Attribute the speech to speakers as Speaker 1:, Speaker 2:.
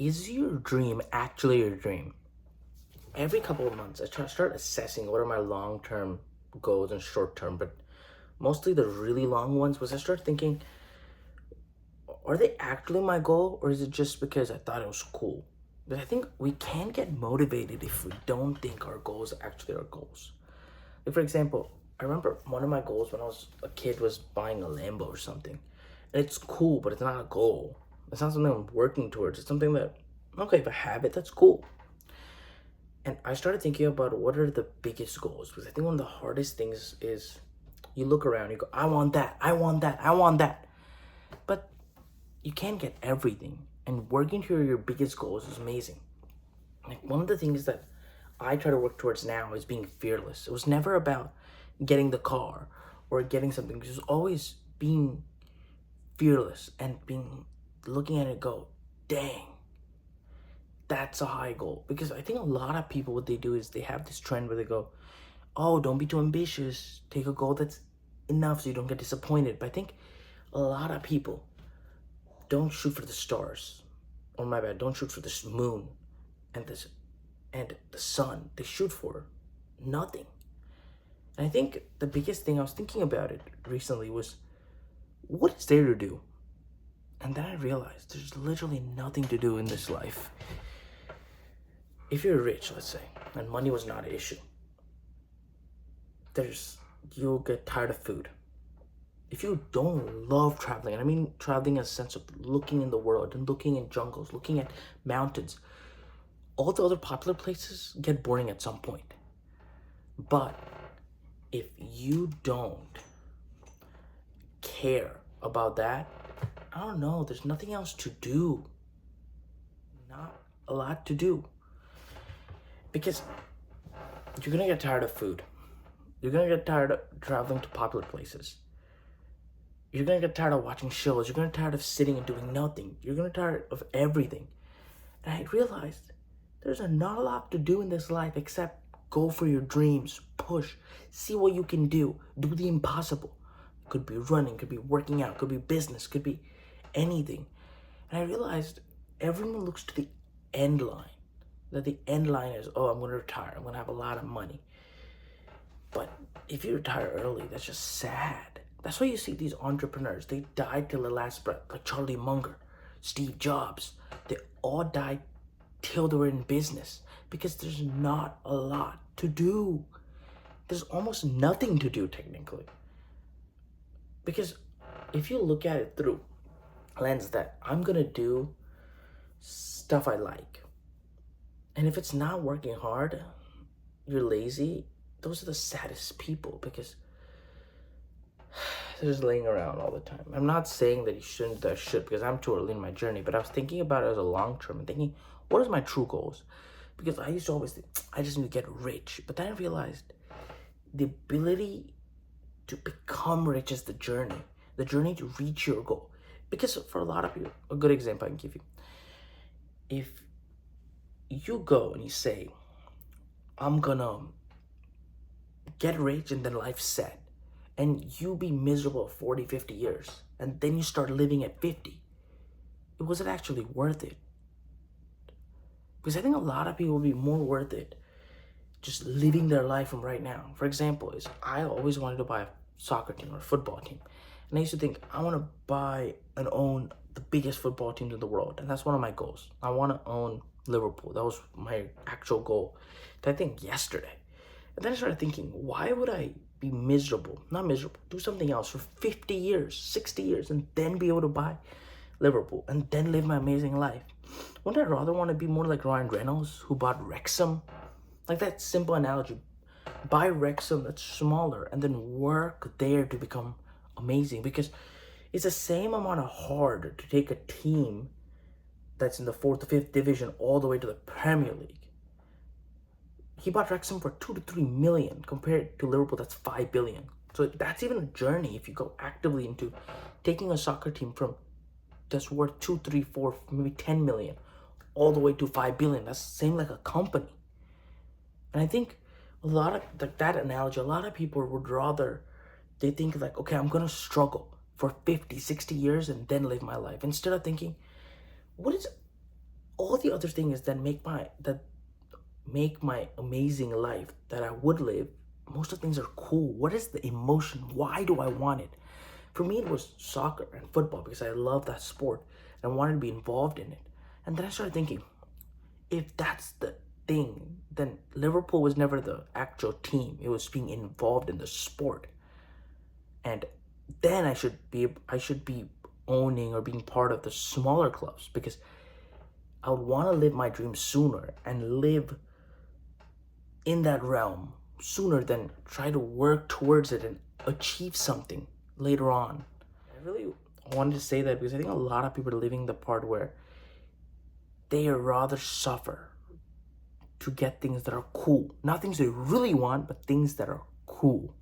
Speaker 1: is your dream actually your dream? Every couple of months, start assessing what are my long term goals and short term, but mostly the really long ones was I start thinking, are they actually my goal or is it just because I thought it was cool? But I think we can't get motivated if we don't think our goals are actually our goals. Like, for example, I remember one of my goals when I was a kid was buying a Lambo or something. And it's cool, but it's not a goal. It's not something I'm working towards. It's something that, okay, if I have it, that's cool. And I started thinking about what are the biggest goals. Because I think one of the hardest things is you look around, you go, I want that, I want that, I want that. But you can't get everything. And working toward your biggest goals is amazing. Like one of the things that I try to work towards now is being fearless. It was never about getting the car or getting something. It was always being fearless and being looking at it and go, dang, that's a high goal. Because I think a lot of people, what they do is they have this trend where they go, oh, don't be too ambitious. Take a goal that's enough so you don't get disappointed. But I think a lot of people don't shoot for the stars. Or my bad, don't shoot for the moon and this and the sun. They shoot for nothing. And I think the biggest thing I was thinking about it recently was, what is there to do? And then I realized there's literally nothing to do in this life. If you're rich, let's say, and money was not an issue, you'll get tired of food. If you don't love traveling, and I mean traveling in a sense of looking in the world and looking in jungles, looking at mountains, all the other popular places get boring at some point. But if you don't care about that, I don't know, there's nothing else to do. Not a lot to do. Because you're gonna get tired of food. You're gonna get tired of traveling to popular places. You're gonna get tired of watching shows. You're gonna get tired of sitting and doing nothing. You're gonna get tired of everything. And I realized there's not a lot to do in this life except go for your dreams, push, see what you can do the impossible. It could be running, could be working out, could be business, could be anything. And I realized everyone looks to the end line. That the end line is, oh, I'm gonna retire, I'm gonna have a lot of money. But if you retire early, that's just sad. That's why you see these entrepreneurs, they died till their last breath, like Charlie Munger, Steve Jobs. They all died till they were in business because there's not a lot to do. There's almost nothing to do technically. Because if you look at it through a lens that I'm gonna do stuff I like, and if it's not working hard, you're lazy, those are the saddest people because they're just laying around all the time. I'm not saying that you shouldn't do that shit because I'm too early in my journey, but I was thinking about it as a long term and thinking, what is my true goals? Because I used to always think, I just need to get rich. But then I realized the ability to become rich is the journey to reach your goal. Because for a lot of people, a good example I can give you, if you go and you say, I'm gonna get rich and then life's set, and you be miserable 40, 50 years, and then you start living at 50, was it actually worth it? Because I think a lot of people would be more worth it just living their life from right now. For example, is I always wanted to buy a soccer team or a football team. And I used to think, I want to buy and own the biggest football teams in the world. And that's one of my goals. I want to own Liverpool. That was my actual goal. I think yesterday. And then I started thinking, why would I be miserable? Not miserable. Do something else for 50 years, 60 years, and then be able to buy Liverpool and then live my amazing life. Wouldn't I rather want to be more like Ryan Reynolds, who bought Wrexham? Like that simple analogy. Buy Wrexham that's smaller and then work there to become amazing. Because it's the same amount of hard to take a team that's in the 4th or 5th division all the way to the Premier League. He bought Wrexham for 2 to 3 million compared to Liverpool that's 5 billion. So that's even a journey if you go actively into taking a soccer team from that's worth 2, 3, 4, maybe 10 million all the way to 5 billion. That's the same like a company. And I think a lot of that analogy, a lot of people would rather, they think like, okay, I'm going to struggle for 50, 60 years and then live my life. Instead of thinking, what is all the other thing is that make my amazing life that I would live, most of the things are cool. What is the emotion? Why do I want it? For me, it was soccer and football because I love that sport and I wanted to be involved in it. And then I started thinking, if that's the thing, then Liverpool was never the actual team. It was being involved in the sport. And then I should be owning or being part of the smaller clubs, because I would want to live my dream sooner and live in that realm sooner than try to work towards it and achieve something later on. I really wanted to say that because I think a lot of people are living the part where they rather suffer to get things that are cool. Not things they really want, but things that are cool.